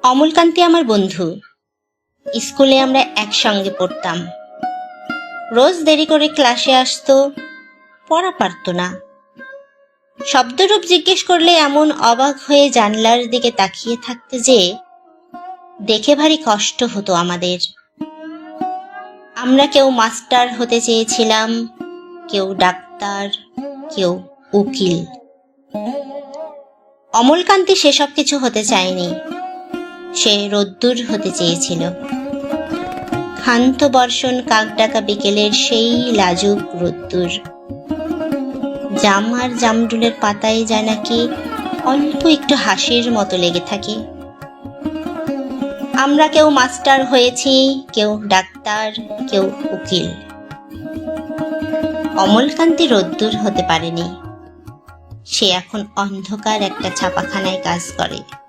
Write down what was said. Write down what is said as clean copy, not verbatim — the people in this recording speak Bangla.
অমলকান্তি আমার বন্ধু। স্কুলে আমরা একসঙ্গে পড়তাম। রোজ দেরি করে ক্লাসে আসতো, পড়া পারত না। শব্দরূপ জিজ্ঞেস করলে এমন অবাক হয়ে জানলার দিকে তাকিয়ে থাকতে যে দেখে ভারী কষ্ট হতো আমাদের। আমরা কেউ মাস্টার হতে চেয়েছিলাম, কেউ ডাক্তার, কেউ উকিল। অমলকান্তি সেসব কিছু হতে চায়নি। সে রোদ্দুর হতে চেয়েছিল। ক্ষান্ত বর্ষণ কাকডাকা বিকেলের সেই লাজুক রোদ্দুর। জাম আর জামরুলের পাতায় যায় নাকি অল্প একটু হাসির মতো লেগে থাকে। আমরা কেউ মাস্টার হয়েছি, কেউ ডাক্তার, কেউ উকিল। অমলকান্তি রোদ্দুর হতে পারেনি। সে এখন অন্ধকার একটা ছাপাখানায় কাজ করে।